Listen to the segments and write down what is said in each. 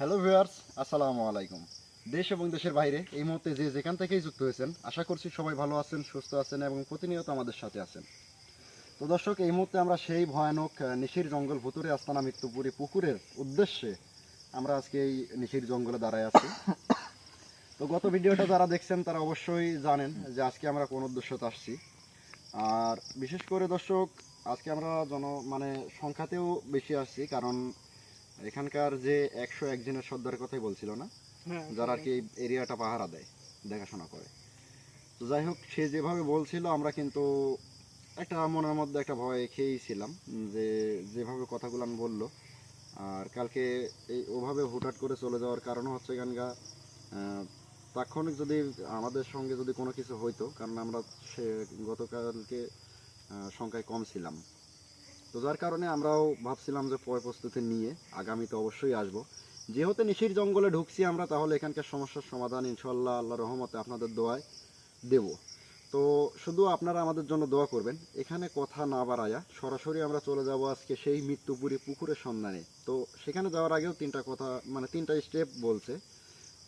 Hello viewers, আসসালামু আলাইকুম। দেশ এবং দেশের বাইরে এই মুহূর্তে যে যেখান থেকেই যুক্ত হয়েছেন, আশা করছি সবাই ভালো আছেন, সুস্থ আছেন এবং প্রতিনিয়ত আমাদের সাথে আছেন। তো দর্শক, এই মুহূর্তে আমরা সেই ভয়ানক নিশির জঙ্গল ভুতুরে আস্তানা মৃত্যুপুরী পুকুরের উদ্দেশ্যে আমরা আজকে এই নিশির জঙ্গলে দাঁড়ায় আছি। তো গত ভিডিওটা যারা দেখছেন তারা অবশ্যই জানেন যে আজকে আমরা কোন উদ্দেশ্যতে আসছি। আর বিশেষ করে দর্শক, আজকে আমরা মানে সংখ্যাতেও বেশি আসছি, কারণ এখানকার যে 101 জনের সর্দারের কথাই বলছিল না, যারা আর কি এরিয়াটা পাহারা দেয়, দেখাশোনা করে। তো যাই হোক, সে যেভাবে বলছিল আমরা কিন্তু একটা মনের মধ্যে একটা ভয় খেয়েছিলাম যে যেভাবে কথাগুলো আমি বললো। আর কালকে এই ওভাবে হুটহাট করে চলে যাওয়ার কারণ হচ্ছে এখানকার তাৎক্ষণিক যদি আমাদের সঙ্গে যদি কোনো কিছু হইতো, কারণ আমরা সে গতকালকে সংখ্যায় কম ছিলাম। তো যার কারণে আমরাও ভাবছিলাম যে প্রস্তুতি নিয়ে আগামীতে অবশ্যই আসব। যেহেতু নিশির জঙ্গলে ঢুকছি আমরা, তাহলে এখানকার সমস্যার সমাধান ইনশাল্লাহ আল্লাহর রহমতে আপনাদের দোয়ায় দেব। তো শুধু আপনারা আমাদের জন্য দোয়া করবেন। এখানে কথা না বাড়ায়া সরাসরি আমরা চলে যাব আজকে সেই মৃত্যুপুরী পুকুরের সন্ধানে। তো সেখানে যাওয়ার আগেও তিনটা স্টেপ বলছে,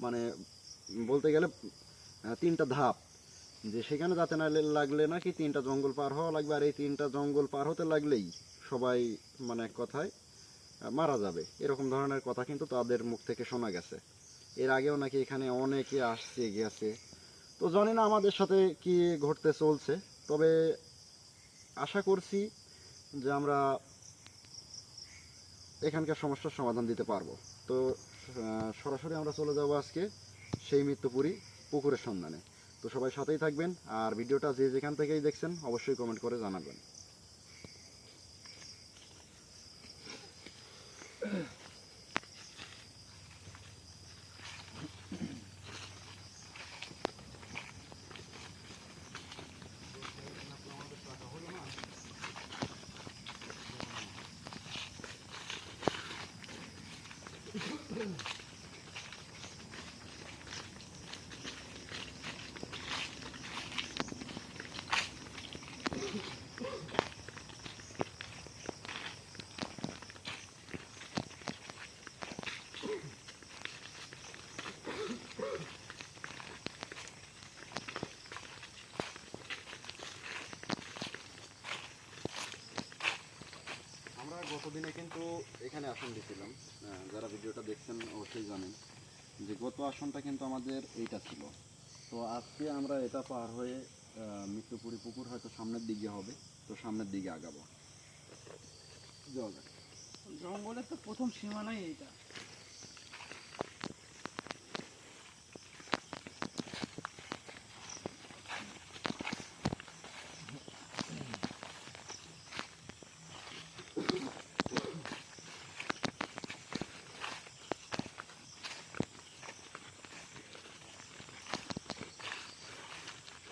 মানে বলতে গেলে তিনটা ধাপ, যে সেখানে যাতে না লাগলে নাকি তিনটা জঙ্গল পার হওয়া লাগবে, আর এই তিনটা জঙ্গল পার হতে লাগলেই সবাই মানে এক কথায় মারা যাবে, এরকম ধরনের কথা কিন্তু তাদের মুখ থেকে শোনা গেছে। এর আগেও নাকি এখানে অনেকে আসছে গেছে। তো জানি না আমাদের সাথে কি ঘটতে চলছে, তবে আশা করছি যে আমরা এখানকার সমস্যার সমাধান দিতে পারবো। তো সরাসরি আমরা চলে যাব আজকে সেই মৃত্যুপুরী পুকুরের সন্ধানে। তো সবাই সাথেই থাকবেন, আর ভিডিওটা যে যেখান থেকেই দেখছেন অবশ্যই কমেন্ট করে জানাবেন। আমরা গতদিনে কিন্তু এখানে আসন দিয়েছিলাম, যারা ভিডিওটা দেখছেন অবশ্যই জানেন যে গত আসনটা কিন্তু আমাদের এইটা ছিল। তো আজকে আমরা এটা পার হয়ে মৃত্যুপুরী পুকুর হয়তো সামনের দিকে হবে, তো সামনের দিকে আগাবো। জঙ্গলের তো প্রথম সীমানাই এইটা।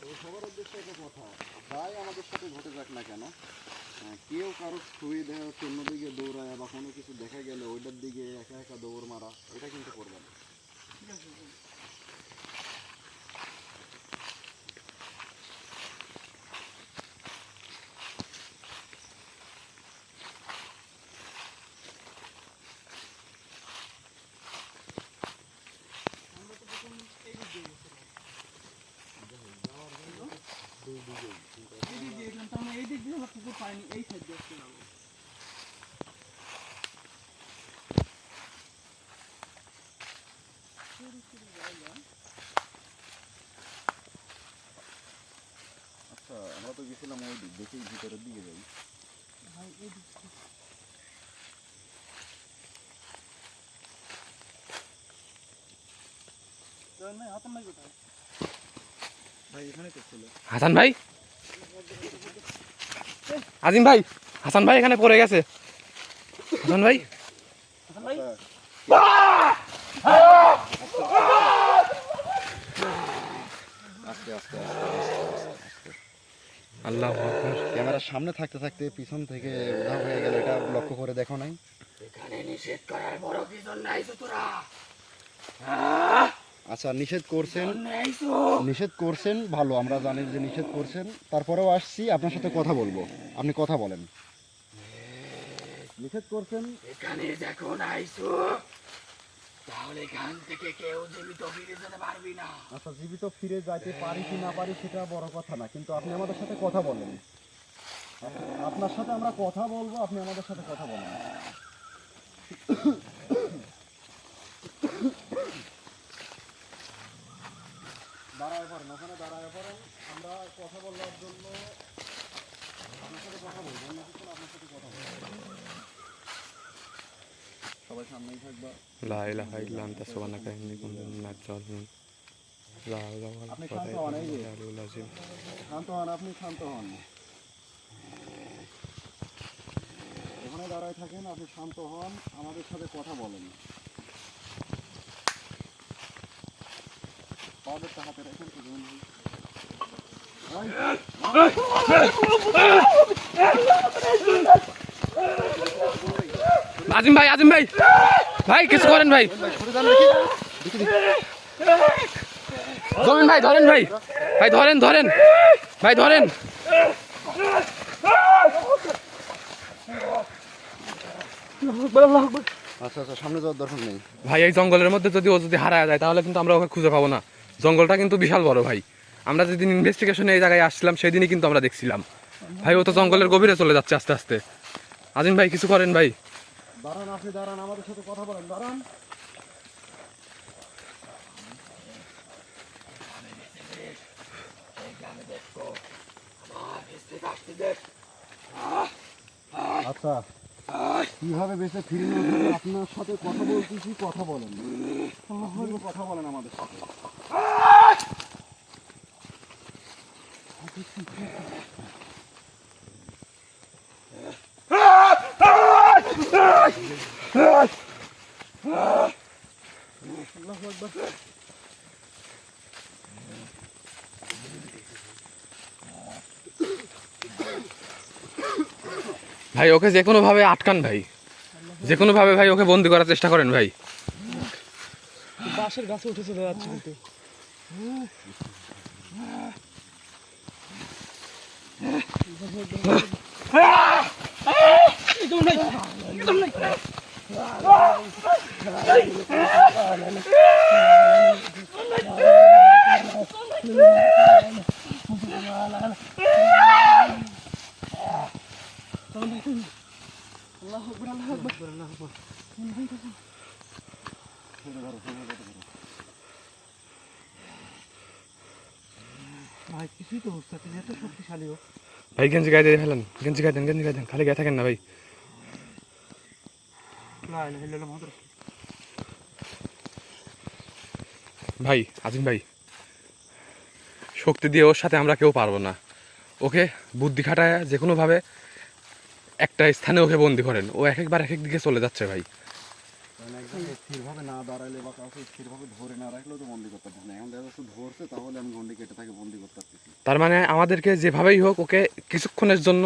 তো সবার উদ্দেশ্যে একটা কথা, যাই আমাদের সাথে ঘটে যাক না কেন, কেউ কারো ছুঁয়ে দেখা যাচ্ছে অন্যদিকে দৌড়ায় বা কোনো কিছু দেখা গেলে ওইটার দিকে একা একা দৌড় মারা, এটা কিন্তু করবে না। ঠিক আছে। আমরা তো প্রথম এই দিক দিয়ে গেছিলাম। এই দিক দিয়ে গেছিলাম, তার মানে এই দিক দিয়ে আমরা পুকুর পাইনি, এই সাইড দিয়ে আসছিলাম। আচ্ছা, আমরা তো গেছিলাম ওই দিক দেখেই ভিতরের দিকে যাই। ভাই এই দিক দিয়ে। ভাই হাতান ভাই কোথায়? ভাই এখানে তো ছিল। হাসান ভাই, আজিম ভাই, হাসান ভাই এখানে পড়ে গেছে। হাসান ভাই, হাতান ভাই আস্তে আস্তে আল্লাহ ক্যামেরার সামনে থাকতে থাকতে পিছন থেকে উধাও হয়ে গেল, এটা লক্ষ্য করে দেখো নাই? এখানে নিষেধ করার বড় কিছু নাই তোরা। আচ্ছা, নিষেধ করছেন ভালো, আমরা জানি যে নিষেধ করছেন, তারপরেও আসছি আপনার সাথে কথা বলবো, আপনি কথা বলেন। নিষেধ করছেন এখানে যখন আইছো তাহলে এখান থেকে কেউ জীবিত ফিরে যেতে পারবি না। আচ্ছা, জীবিত ফিরে যাইতে পারি কি না পারি সেটা বড় কথা না, কিন্তু আপনি আমাদের সাথে কথা বলেন। আপনার সাথে আমরা কথা বলবো, আপনি আমাদের সাথে কথা বলেন। দাঁড়ায় পড়েন, ওখানে দাঁড়ায় পড়েন। আমরা কথা বলার জন্য আপনার সাথে কথা বলবো, অন্য কিছু না, আপনার সাথে কথা বলবো। সবাই সামনেই থাকবা। লা ইলাহা ইল্লা আনতা সুবহানাকা ইন্নী কুনতু মিনাজ জালিমিন। লা ইলাহা ইল্লা আপনি আনতা শান্ত হন, এই যে। আলিয়্যুল আযীম। শান্ত হন, আপনি শান্ত হন। ওখানে দাঁড়ায় থাকেন, আপনি শান্ত হন, আমাদের সাথে কথা বলেন। পাউডারটা হাতে রাখেন তো জলদি। আজিম ভাই, আজিম ভাই, ভাই কিছু করেন ভাই। জমিন ভাই ধরেন, ভাই ভাই ধরেন, ধরেন ভাই, ধরেন। আচ্ছা আচ্ছা, সামনে যাওয়ার দরকার নেই। ভাই এই জঙ্গলের মধ্যে যদি ও যদি হারায় যায় তাহলে কিন্তু আমরা ওকে খুঁজে পাবো না। জঙ্গলটা কিন্তু বিশাল বড় ভাই। আমরা যেদিন ইনভেস্টিগেশনে এই জায়গায় আসছিলাম সেদিনই কিন্তু আমরা দেখছিলাম ভাই ও তো জঙ্গলের গভীরে চলে যাচ্ছে আস্তে আস্তে। আজিম ভাই কিছু করেন ভাই। দাঁড়ান, আপনি দাঁড়ান, আমাদের সাথে কথা বলেন, দাঁড়ান। আচ্ছা, কিভাবে বেঁচে ফিরে আসবে? আপনার সাথে কথা বলতেছি, কথা বলেন, কথা বলেন আমাদের সাথে। আল্লাহু আকবার। ভাই ওকে যে কোনো ভাবে আটকান ভাই, যে কোনো ভাবে ভাই ওকে বন্দি করার চেষ্টা করেন ভাই। বাঁশের গাছে উঠে চলে যাচ্ছে কিন্তু। ভাই কিছুই তো বুঝতে পারছি না, এত শক্তিশালী ও। ভাই গেঞ্জি গায়ে দিয়ে ফেলেন, গেঞ্জি গায়ে দেন, গেঞ্জি গায়ে দেন, খালি গায়ে থাকেন না ভাই। ভাই আজিম ভাই, শক্তি দিয়ে ওর সাথে আমরা কেউ পারবো না। ওকে বুদ্ধি খাটায় যে কোনোভাবে একটা স্থানে ওকে বন্দি করেন। ও এক একবার এক এক দিকে চলে যাচ্ছে ভাই। কারণ একদম স্থিরভাবে না দাঁড়াইলে বা কাউকে স্থিরভাবে ধরে না রাখলেও তো বন্দি করতে পারছি না। এখন দেখা যাচ্ছে ধরছে, তাহলে আমি গন্ডি কেটে তাকে বন্দি করতে পারতেছি। তার মানে আমাদেরকে যেভাবেই হোক ওকে কিছুক্ষণের জন্য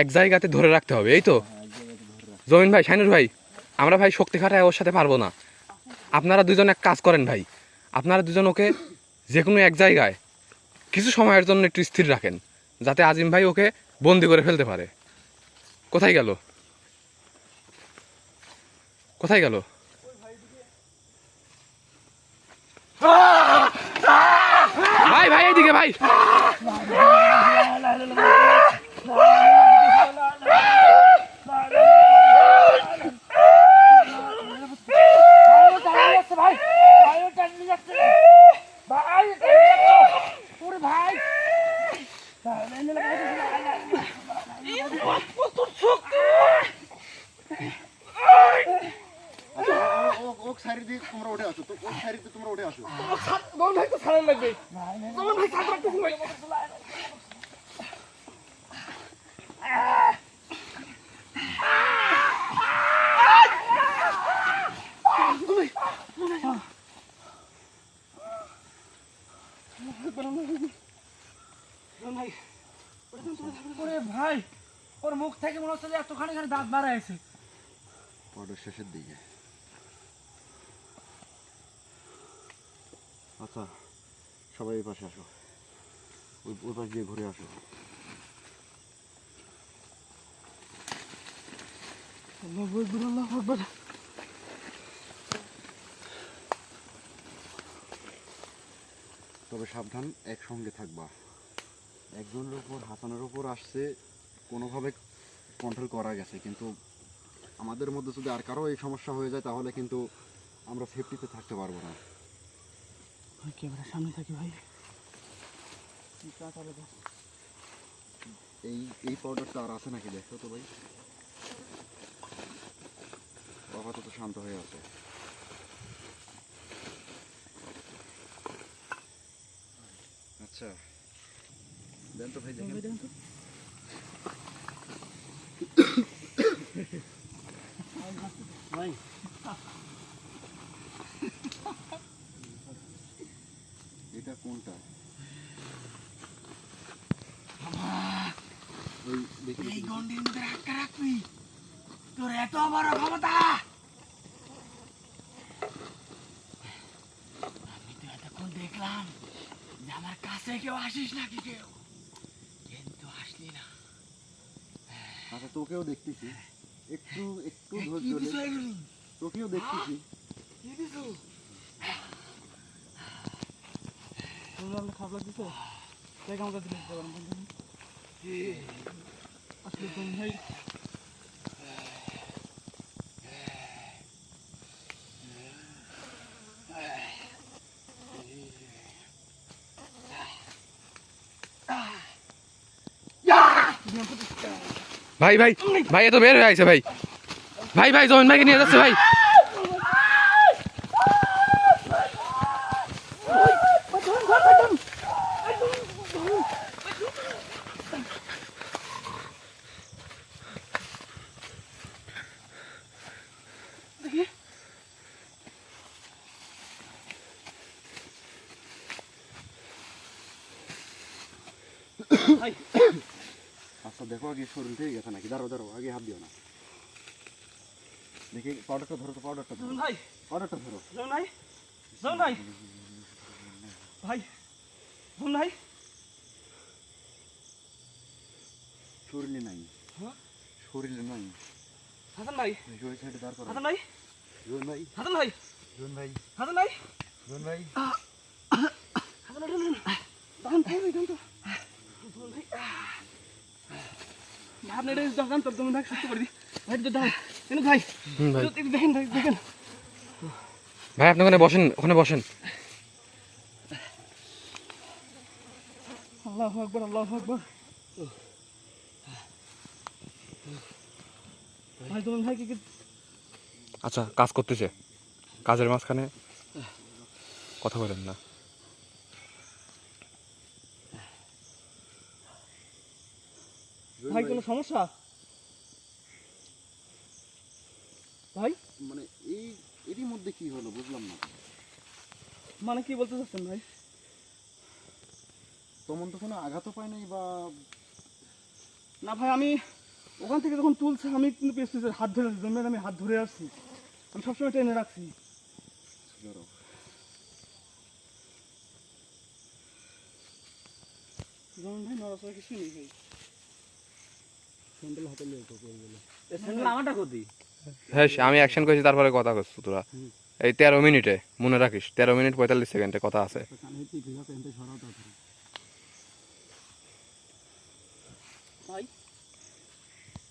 এক জায়গাতে ধরে রাখতে হবে, এই তো? হ্যাঁ, এক জায়গায় ধরে রাখতে। জমিন ভাই, শাইনুর ভাই, আমরা ভাই শক্তি খাটায় ওর সাথে পারবো না। আপনারা দুজন এক কাজ করেন ভাই, আপনারা দুজন ওকে যে কোনো এক জায়গায় কিছু সময়ের জন্য একটু স্থির রাখেন, যাতে আজিম ভাই ওকে বন্দি করে ফেলতে পারে। কোথায় গেল, কোথায় গেল? ভাই ভাই এইদিকে ভাই। ওক সাইড দিয়ে তোমরা উঠে আসো, তো ওক সাইড দিয়ে তোমরা উঠে আসো। ভাই তো ছাড়ার লাগবে। ভাই ছাড় ভাই। ভাই ওর মুখ থেকে মনে হচ্ছে যে এতখানি দাঁত বাড়াইছে। পরের শেষের দিকে। আচ্ছা, সবাই এই পাশে আসো, ওই পাশ দিয়ে ঘুরে আসো। আল্লাহু আকবার, আল্লাহু আকবার। তবে সাবধান, একসঙ্গে থাকবা। একজনের উপর হাসানের উপর আসছে, কোনোভাবে কন্ট্রোল করা গেছে, কিন্তু আমাদের মধ্যে যদি আর কারো এই সমস্যা হয়ে যায় তাহলে কিন্তু আমরা সেফটিতে থাকতে পারবো না। ভাই ক্যামেরা সামনে থাকি ভাই। চাটা আলাদা। এই পাউডারটা আর আছে নাকি দেখো তো ভাই। আপাতত শান্ত হয়ে আছে। আচ্ছা দেন তো ভাই, দেখেন ভাই দেখেন তো। ভাই এটা কোনটা? ওই দেখি এই দেখি। গন্ডির মধ্যে রাখা রাখবি, তোর এত বড় ক্ষমতা। আমি তো এতক্ষণ দেখলাম যে আমার কাছে কেউ আসিস নাকি কেউ, কিন্তু আসলি না। আচ্ছা তোকেও দেখতেছি, একটু একটু কি ধৈর্য দিছো ধরে, এগুলি? তোকেও দেখতেছি। কি দিছো? তোমরা আমাকে খারাপ লাগতেছে? দেখ আমাকে দিলে দিতে পারেন বন্ধু। আসলে তুমি ভাই ভাই ভাই ভাই এ তো বের হয়ে আইছে ভাই। ভাই ভাই জমিন ভাইকে নিয়ে যাচ্ছে ভাই। ভাই আচ্ছা দেখো আগে শরীর থেকে গেছে নাকি, দাঁড়াও দাঁড়াও, আগে হাত দিও না। দেখি পাউডারটা ধরো, তো পাউডারটা ধরো, ভাই পাউডারটা ধরো। জন ভাই জন ভাই ভাই জন ভাই শরীরে নাই, হ্যাঁ? শরীরে নাই। হাসান ভাই দেখি ওই সাইডে দাঁড় করো। হাসান ভাই জোন ভাই, হাসান ভাই জোন ভাই, হাসান ভাই জোন ভাই। হাসান ভাই দাঁড়ান ভাই দাঁড়ান তো জন ভাই আপনি এটা দাঁড়ান তো তুমি ভাই সুস্থ করে দি ভাই তো দাঁড়ান কেন ভাই ভাই দেখেন ভাই দেখেন ভাই আপনি ওখানে বসেন, ওখানে বসেন। আল্লাহু আকবার আল্লাহু আকবার ভাই তুমি ভাই কি আচ্ছা কাজ করতেছে, কাজের মাঝখানে কথা বলেন না। জোন ভাই কোনো সমস্যা ভাই মানে এরই মধ্যে কি হলো বুঝলাম না। মানে কি বলতে চাচ্ছেন ভাই তেমন তো কোনো আঘাতও পায় নাই বা। না ভাই আমি ওখান থেকে যখন তুলছে আমি কিন্তু পেছনে হাত ধরে জন্য আমি হাত ধরে আসছি, আমি সবসময় টেনে রাখছি। ধরো যেমন ভাই নড়াচড়া কিছু নেই ভাই স্যান্ডেল হাতে নিয়ে তো পড়ে গেল স্যান্ডেল আমারটা ক্ষতি হ্যাঁ আমি অ্যাকশন করেছি তারপরে কথা করছি তোরা। এই 13 মিনিটে মনে রাখিস, 13 মিনিট 45 সেকেন্ডে কথা আছে। ভাই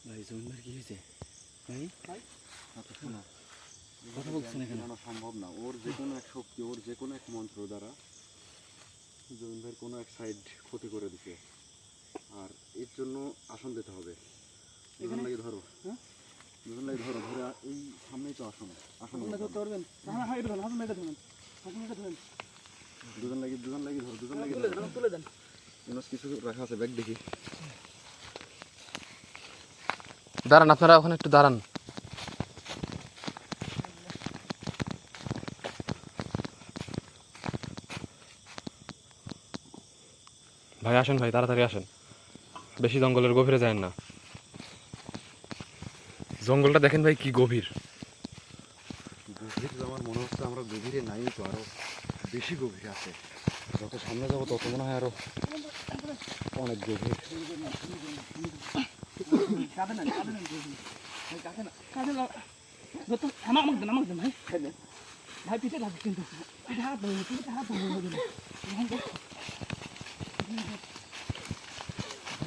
ভাই জমিদার কি হয়েছে ভাই ভাই আচ্ছা শোনো, কথা বলছেন এখানে? জানানো সম্ভব না। ওর যে কোনো এক শক্তি, ওর যে কোনো এক মন্ত্র দ্বারা জমিন ভাইয়ের কোনো এক সাইড ক্ষতি করে দিছে, আর এর জন্য আসন দিতে হবে। দুজন লাগে ধরো, হ্যাঁ? দুজন লাগে ধরো, ধরে এই সামনেই তো আসন, আসন আপনারা ধরতে পারবেন? হ্যাঁ হ্যাঁ এটা ধরেন হাসান ভাইটা ধরেন হাসান ভাইটা ধরেন দুজন লাগে ধরো, দুজন লাগে তুলে দেন তুলে দেন কিছু রাখা আছে, ব্যাগ দেখি। দাঁড়ান আপনারা ওখানে একটু দাঁড়ান। ভাই আসেন ভাই, তাড়াতাড়ি আসেন, বেশি জঙ্গলের গভীরে যায় না। জঙ্গলটা দেখেন ভাই কি গভীর। গভীর আমার মনে হচ্ছে আমরা গভীরে নাই, তো আরো বেশি গভীর আছে। যত সামনে যাবো তত মনে হয় আরো অনেক গভীর। কাঁদে না ভাই কাঁদে না কাঁদে না ধরতো আমাকে দেন ভাই খাই দেন ভাই পিঠে থাকবে কিন্তু পিঠে হাত ধরে পিঠে হাত ধরে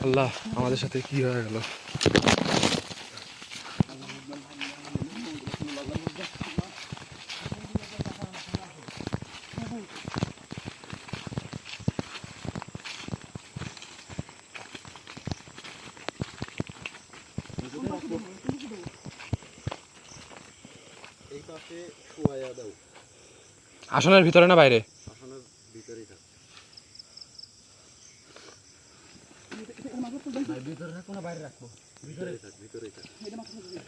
আল্লাহ আমাদের সাথে কি হয়ে গেল। এই পাশে শোয়া দাও, আসনের ভিতরে না বাইরে? আসনের ভিতরেই থাক। ভাই ভিতরে রাখবো না বাইরে রাখবো? ভিতরেই থাক, ভিতরেই থাক। এটা মাথা দিবি।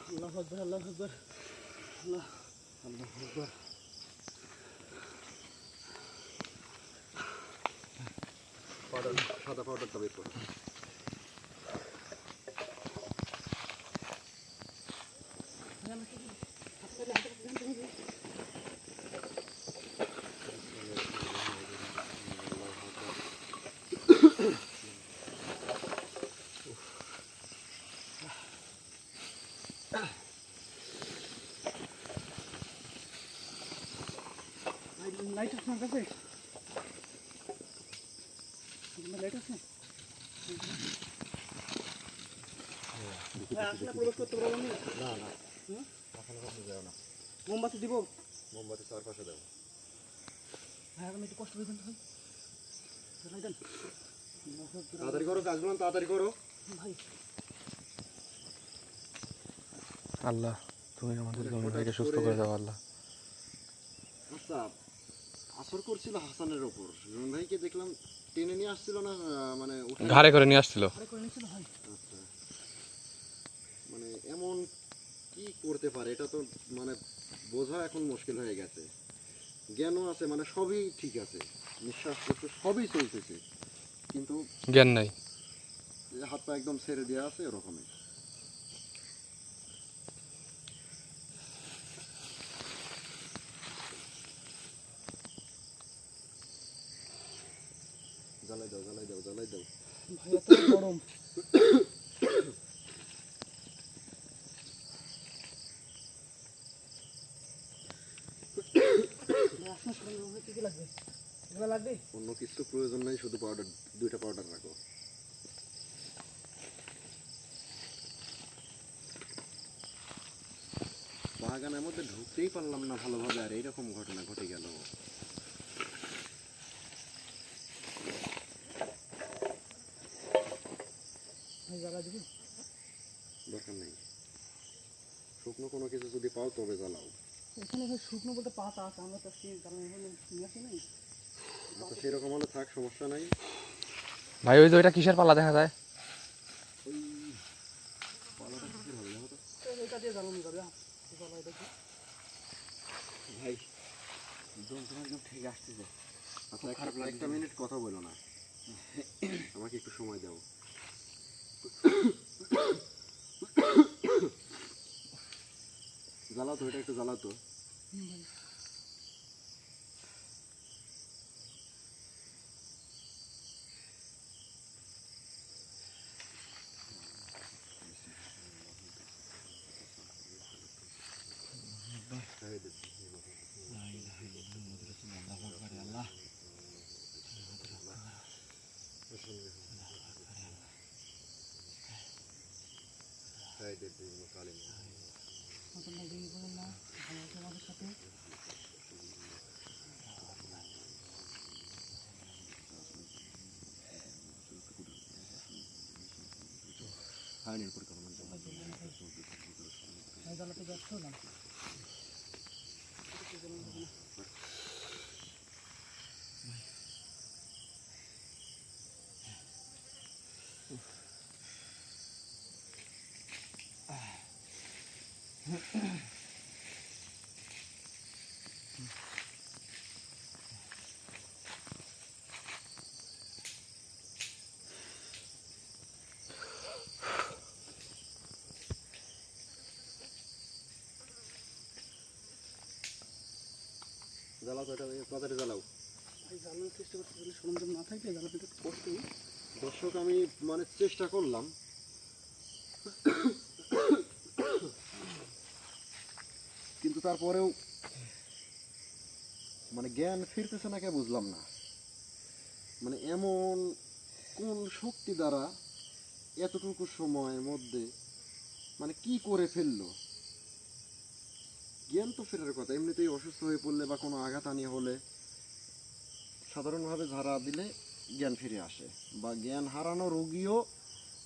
আল্লাহু আকবার আল্লাহু আকবার আল্লাহ আল্লাহু আকবার। পাউডার, সাদা পাউডারটা বের করো। লাইট আছে আমার কাছে? লাইট আছে? আসলে প্রবেশ করতে পারবো না? না না, এখনো কাছে যাও না। মোমবাতি দিব? মোমবাতি চারপাশে দাও। ভাই আমি একটু কষ্ট করে দেন ভাই। জ্বালাই দেন। তাড়াতাড়ি করো, কাজগুলো তাড়াতাড়ি করো। ভাই আল্লাহ তুমি আমাদের জমি ভাইকে সুস্থ করে দাও আল্লাহ। আচ্ছা, আসর করছিল হাসানের ওপর, রুন ভাইকে দেখলাম টেনে নিয়ে আসছিল না, মানে ঘাড়ে করে নিয়ে আসছিল। আরে করে নিছিল ভাই। আচ্ছা, মানে এমন কি করতে পারে এটা তো মানে বোঝা এখন মুশকিল হয়ে গেছে। জ্ঞানও আছে, মানে সবই ঠিক আছে, নিঃশ্বাস প্রশ্বাস সবই চলতেছে, কিন্তু জ্ঞান নাই। হাত পা একদম ছেড়ে দেওয়া আছে এরকমই। জ্বালাই দাও, জ্বালাই দাও, জ্বালাই দাও। ভাই এত গরম। আপনার শরীরে কি কি লাগবে? এগুলো লাগবে? অন্য কিছু প্রয়োজন নাই, শুধু পাউডার, দুইটা পাউডার রাখো। বাগানের মধ্যে ঢুকতেই পারলাম না ভালোভাবে, আর এইরকম ঘটনা ঘটে গেল। ভাই জ্বালা দিবি? দরকার নেই, শুকনো কোনো কিছু যদি পাও তবে জ্বালাও। এখানে ভাই শুকনো বলতে পাতা আছে, আমরা তো আজকে জ্বালানি হলে নিয়ে আসি নাই। আচ্ছা সেরকম হলে থাক, সমস্যা নাই। ভাই ওই যে ওইটা কিসের পালা দেখা যায়? ওই পালাটা কিসের হবে জানো তো? এটা দিয়ে জ্বালানি যাবে। জ্বালা এটা কি? ভাই যন্ত্রণা একদম ঠিক আসতেছে। আচ্ছা একটা মিনিট কথা বলো না, আমাকে একটু সময় দাও। জ্বালাও তো, এটা একটু জ্বালাও তো। আমাদের সাথে জ্বালাতে ব্যস্ত না। জ্বালাও তো, এটা তাড়াতাড়ি জ্বালাও। ভাই জ্বালানোর চেষ্টা করতে গেলে সরঞ্জাম না থাকলে জ্বালাতে একটু কষ্টই। দর্শক আমি মানে চেষ্টা করলাম, তারপরেও মানে জ্ঞান ফিরতেছে না কে বুঝলাম না। মানে এমন কোন শক্তি দ্বারা এতটুকু সময়ের মধ্যে মানে কি করে ফেললো। জ্ঞান তো ফেরার কথা, এমনিতেই অসুস্থ হয়ে পড়লে বা কোনো আঘাত আনি হলে সাধারণভাবে ঝাড়া দিলে জ্ঞান ফিরে আসে, বা জ্ঞান হারানো রোগীও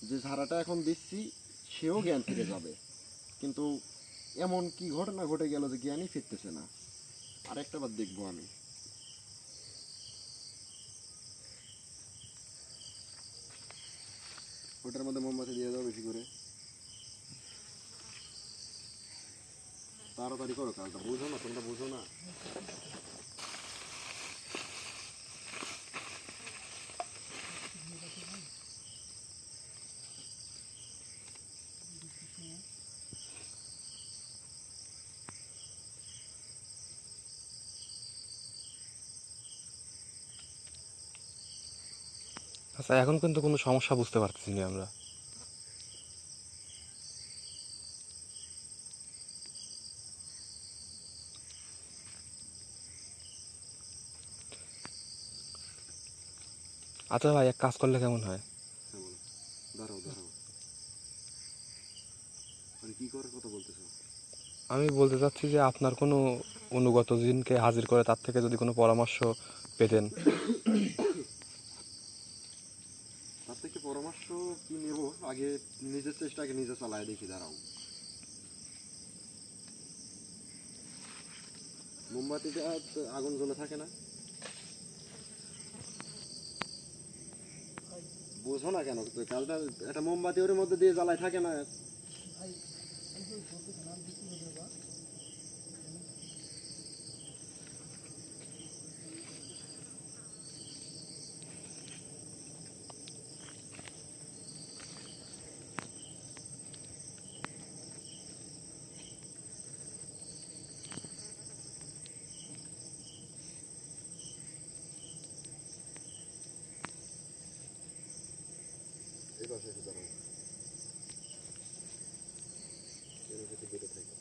যে ঝাড়াটা এখন দিচ্ছি সেও জ্ঞান ফিরে যাবে। কিন্তু এমন কি ঘটনা ঘটে গেল যে জ্ঞানই ফিরতেছে না। আর একটা বার দেখবো আমি। ওটার মধ্যে মোমবাতি দিয়ে দাও বেশি করে, তাড়াতাড়ি করো, কাজটা বুঝো না, তোমরা বুঝো না। আচ্ছা, এখন কিন্তু কোনো সমস্যা বুঝতে পারতেছি না আমরা। আচ্ছা ভাই, এক কাজ করলে কেমন হয়? হ্যাঁ বলো, দাঁড়াও দাঁড়াও, মানে কি করার কথা বলতেছো? আমি বলতে চাচ্ছি যে আপনার কোনো অনুগত জিনকে হাজির করে তার থেকে যদি কোনো পরামর্শ পেতেন। তার থেকে পরামর্শ কি নেব, আগে নিজের চেষ্টাকে নিজে চালায় দেখি। দাঁড়াও, মোমবাতিতে আগুন জ্বলে থাকে না, বোঝো না কেন? তো কালটা একটা মোমবাতি ওর মধ্যে দিয়ে জ্বালায় থাকে না। এই পাশে এসে দাঁড়াও, এর থেকে দূরে থাকো।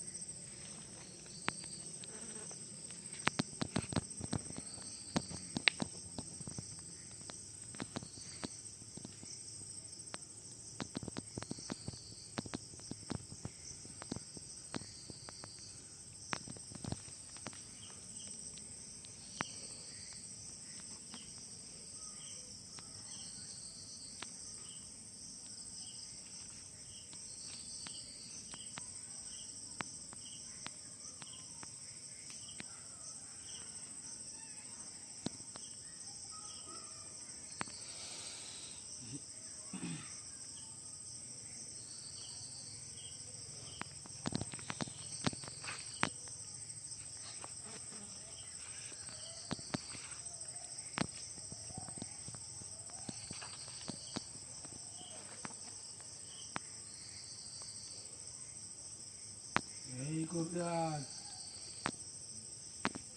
এই কবিরাজ,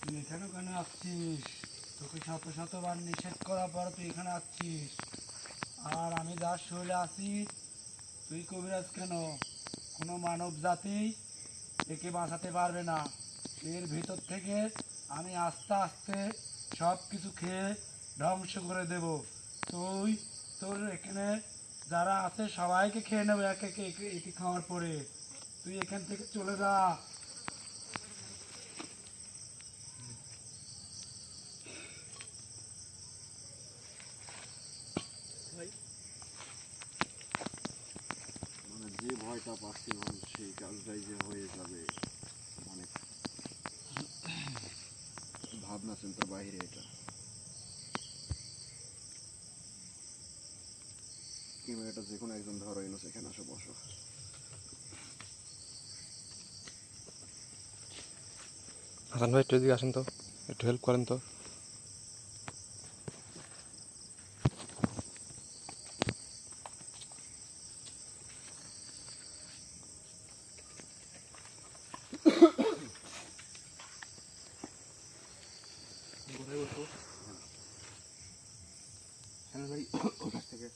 তুই এখানে কেন আসছিস? তোকে শত শতবার নিষেধ করার পর তুই এখানে আসছিস, আর আমি যার শরীরে আছি, তুই কবিরাজ কেন? কোনো মানব জাতি একে বাঁচাতে পারবে না। এর ভিতর থেকে আমি আস্তে আস্তে সব কিছু খেয়ে ধ্বংস করে দেব। তুই তোর এখানে যারা আছে সবাইকে খেয়ে নেবে এক একে একে খাওয়ার পরে। তুই এখান থেকে চলে যা। মানে যে ভয়টা পাচ্ছিলাম সেই কাজটাই যে হয়ে যাবে, মানে ভাবনা চিন্তার বাইরে এটা। কিংবা এটা যে কোনো একজন ধরো এলো, সেখানে আসো, বসো। হাসান ভাই, একটু এদিকে আসেন তো, একটু হেল্প করেন তো। ভাই ওর কাছ থেকে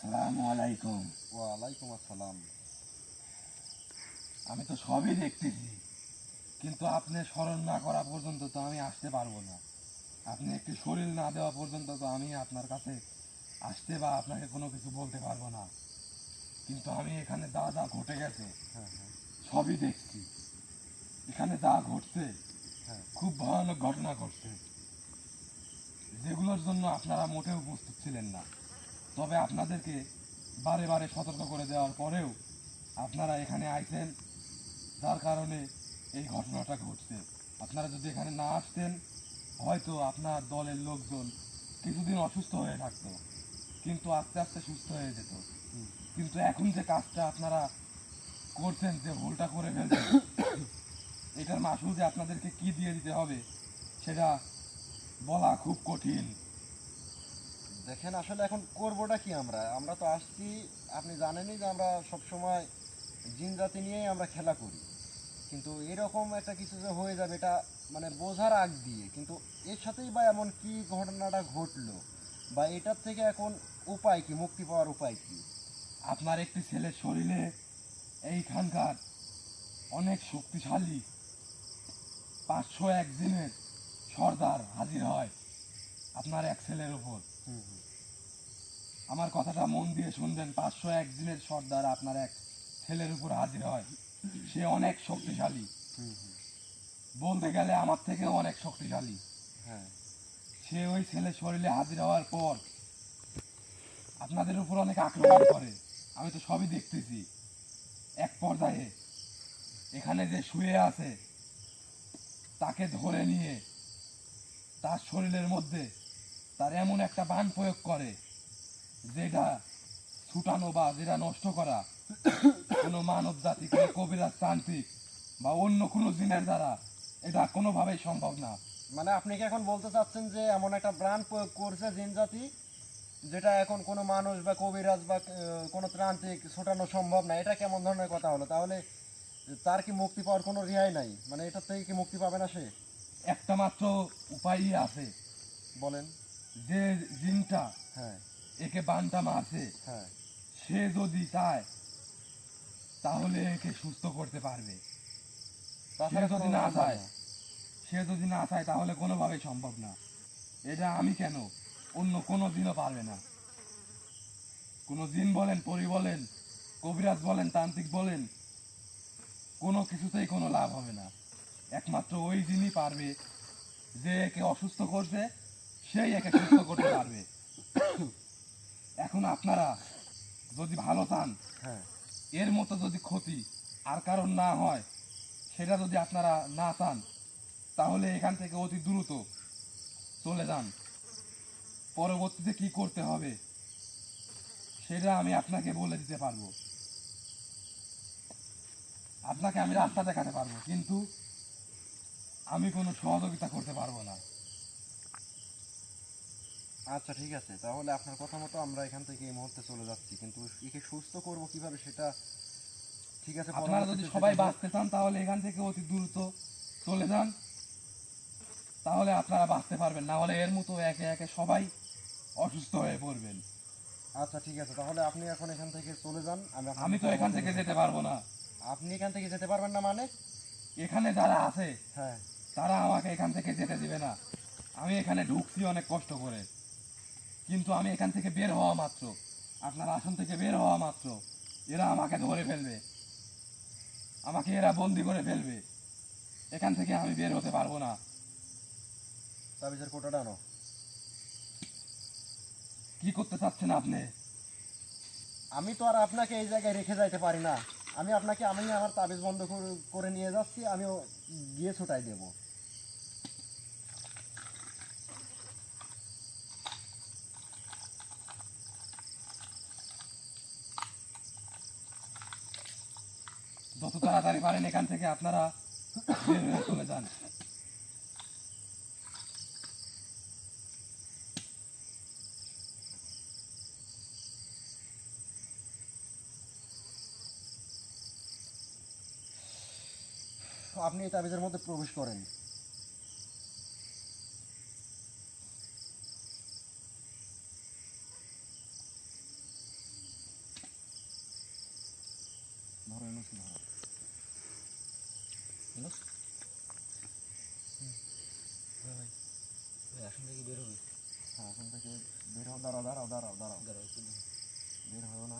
আসসালামু আলাইকুম। ওয়ালাইকুম আসসালাম। আমি তো সবই দেখতেছি, কিন্তু আপনি স্মরণ না করা পর্যন্ত তো আমি আসতে পারবো না। আপনি একটি শরীর না দেওয়া পর্যন্ত তো আমি আপনার কাছে আসতে বা আপনাকে কোনো কিছু বলতে পারবো না। কিন্তু আমি এখানে যা যা ঘটে গেছে হ্যাঁ হ্যাঁ সবই দেখছি। এখানে যা ঘটছে হ্যাঁ। খুব ভয়ানক ঘটনা ঘটছে, যেগুলোর জন্য আপনারা মোটেও প্রস্তুত ছিলেন না। তবে আপনাদেরকে বারে বারে সতর্ক করে দেওয়ার পরেও আপনারা এখানে আইছেন, যার কারণে এই ঘটনাটা ঘটছে। আপনারা যদি এখানে না আসতেন, হয়তো আপনার দলের লোকজন কিছুদিন অসুস্থ হয়ে থাকতো, কিন্তু আস্তে আস্তে সুস্থ হয়ে যেত। কিন্তু এখন যে কাজটা আপনারা করছেন, যে ভুলটা করে ফেলছেন, এটার মাসুল যে আপনাদেরকে কি দিয়ে দিতে হবে সেটা বলা খুব কঠিন। দেখেন আসলে এখন করবোটা কি, আমরা আমরা তো আসছি, আপনি জানেনই যে আমরা সব সময় জিন জাতি নিয়েই আমরা খেলা করি, কিন্তু এরকম একটা কিছু যে হয়ে যাবে এটা মানে বোঝার আগ দিয়ে, কিন্তু এর সাথেই বা এমন কি ঘটনাটা ঘটলো, বা এটার থেকে এখন উপায় কি, মুক্তি পাওয়ার উপায় কি? আপনার একটি ছেলের শরীরে এইখানকার অনেক শক্তিশালী 501 দিনের সর্দার হাজির হয় আপনার এক ছেলের উপর। আমার কথাটা মন দিয়ে শুনবেন, 501 দিনের সর্দার আপনার এক ছেলের উপর হাজির হয়। সে অনেক শক্তিশালী, বলতে গেলে আমার থেকেও অনেক শক্তিশালী। হ্যাঁ সে ওই ছেলের শরীরে হাজির হওয়ার পর আপনাদের উপর অনেক আক্রমণ করে। আমি তো সবই দেখতেছি। এক পর্যায়ে এখানে যে শুয়ে আছে তাকে ধরে নিয়ে তার শরীরের মধ্যে তার এমন একটা বান প্রয়োগ করে, যেটা ছুটানো বা যেটা নষ্ট করা কোনো মানব জাতি, কোনো কবিরাজ তান্ত্রিক বা অন্য কোনো জিনের দ্বারা এটা কোনোভাবেই সম্ভব না। মানে আপনি কি এখন বলতে চাচ্ছেন যে এমন একটা ব্রান্ড প্রয়োগ করছে জিন জাতি, যেটা এখন কোনো মানুষ বা কবিরাজ বা কোনো ত্রান্তিক ছোটানো সম্ভব না? এটা কেমন ধরনের কথা হলো? তাহলে তার কি মুক্তি পাওয়ার কোনো রেহাই নাই? মানে এটার থেকে কি মুক্তি পাবে না সে? একটা মাত্র উপায়ই আছে। বলেন। যে জিনটা হ্যাঁ একে বানটা মারছে, হ্যাঁ। সে যদি চায় তাহলে একে সুস্থ করতে পারবে। তাছাড়া যদি কোনো না উপায় চায়, সে যদি না চায় তাহলে কোনোভাবেই সম্ভব না। এটা আমি কেন, অন্য কোনো জিনও পারবে না। কোনো জিন বলেন, পরি বলেন, কবিরাজ বলেন, তান্ত্রিক বলেন, কোনো কিছুতেই কোনো লাভ হবে না। একমাত্র ওই জিনই পারবে, যে একে অসুস্থ করছে সেই একে সুস্থ করতে পারবে। এখন আপনারা যদি ভালো চান, হ্যাঁ এর মতো যদি ক্ষতি আর কারণ না হয়, সেটা যদি আপনারা না চান, তাহলে এখান থেকে অতি দ্রুত চলে যান। পরবর্তীতে কি করতে হবে সেটা আমি আপনাকে বলে দিতে পারবো, আপনাকে আমি রাস্তা দেখাতে পারবো, কিন্তু আমি কোনো সহযোগিতা করতে পারবো না। আচ্ছা ঠিক আছে, তাহলে আপনার কথা মতো আমরা এখান থেকে এই মুহূর্তে চলে যাচ্ছি, কিন্তু একে সুস্থ করব কিভাবে সেটা ঠিক আছে। আপনারা যদি পরবর্তীতে সবাই যেটা- বাঁচতে চান তাহলে এখান থেকে অতি দ্রুত চলে যান, তাহলে আপনারা বাঁচতে পারবেন। না হলে এর মতো একে একে সবাই অসুস্থ হয়ে পড়বেন। আচ্ছা ঠিক আছে, তাহলে আপনি এখন এখান থেকে চলে যান। আমি তো এখান থেকে যেতে পারবো না। আপনি এখান থেকে যেতে পারবেন না মানে? এখানে যারা আছে হ্যাঁ তারা আমাকে এখান থেকে যেতে দিবে না। আমি এখানে ঢুকছি অনেক কষ্ট করে, কিন্তু আমি এখান থেকে বের হওয়া মাত্র, আপনার আসন থেকে বের হওয়া মাত্র এরা আমাকে ধরে ফেলবে, আমাকে এরা বন্দি করে ফেলবে। এখান থেকে আমি বের হতে পারবো না। তাবিজের কোটাটা আনো। কি করতে চাচ্ছেন আপনি? আমি তো আর আপনাকে এই জায়গায় রেখে যাইতে পারি না। আমি আমার তাবিজ বন্ধ করে নিয়ে যাচ্ছি, আমিও গিয়ে ছুটাই দেব। যত তাড়াতাড়ি পারেন এখান থেকে আপনারা বের হয়ে চলে যান। আপনি এই তাবিজের মধ্যে প্রবেশ করেন। হ্যাঁ, এখন থেকে বের হও, দাঁড়াও দাঁড়াও দাঁড়াও দাঁড়াও বের হও না।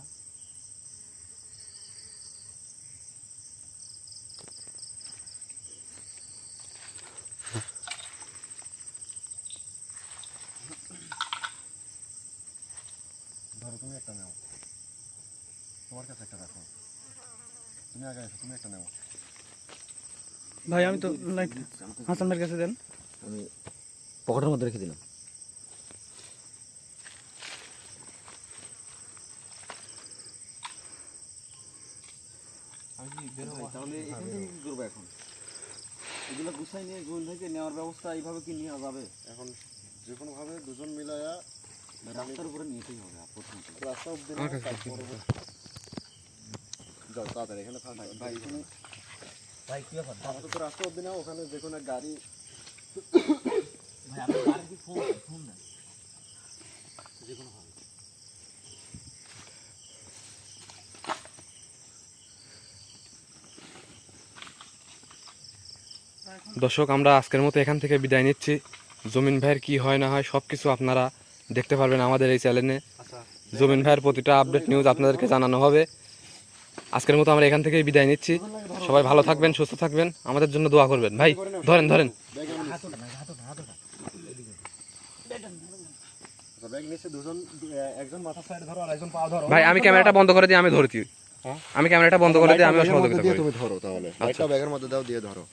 ধরো তুমি একটা নাও, তোমার কাছে একটা রাখো, তুমি আগে এসো, তুমি একটা নাও। ভাই আমি তো লাইট হাসান ভাইয়ের কাছে দেন। আমি পকেটের মধ্যে রেখে দিলাম। তাহলে এখান থেকে কি করবো এখন? এগুলো গুছাই নিয়ে গোল থেকে নেওয়ার ব্যবস্থা এইভাবে কি নেওয়া যাবে? এখন যে কোনো ভাবে দুজন মিলায়া রাস্তার উপরে নিতেই হবে প্রথমত। রাস্তা অব্দি আমার কাছে যাও তাড়াতাড়ি, এখানে থাক ভাই, এখানে ভাই কি ব্যাপার? আপাতত রাস্তা অব্দি নাও, ওখানে যে কোনো গাড়ি। ভাই আপনি বাড়ি কি ফোন দেন? যে কোনো ভাবে। দর্শক, আমরা আজকের মতো এখান থেকে বিদায় নিচ্ছি। জমিন ভাইয়ের কি হয় না হয় সব কিছু আপনারা দেখতে পারবেন আমাদের এই চ্যানেলে। জমিন ভাইয়ের প্রতিটা আপডেট নিউজ আপনাদেরকে জানানো হবে। আজকের মতো আমরা এখান থেকেই বিদায় নিচ্ছি। সবাই ভালো থাকবেন, সুস্থ থাকবেন, আমাদের জন্য দোয়া করবেন। ভাই ধরেন ধরেন। ব্যাগ নিচে দুজন, একজন মাথা সাইড ধরো আর একজন পা ধরো। ভাই আমি ক্যামেরাটা বন্ধ করে দিই, আমি ধরছি। আমি ক্যামেরাটা বন্ধ করে দিই, আমিও সহযোগিতা করি। তুমি ধরো তাহলে, একটা ব্যাগের মধ্যে দাও, দিয়ে ধরো।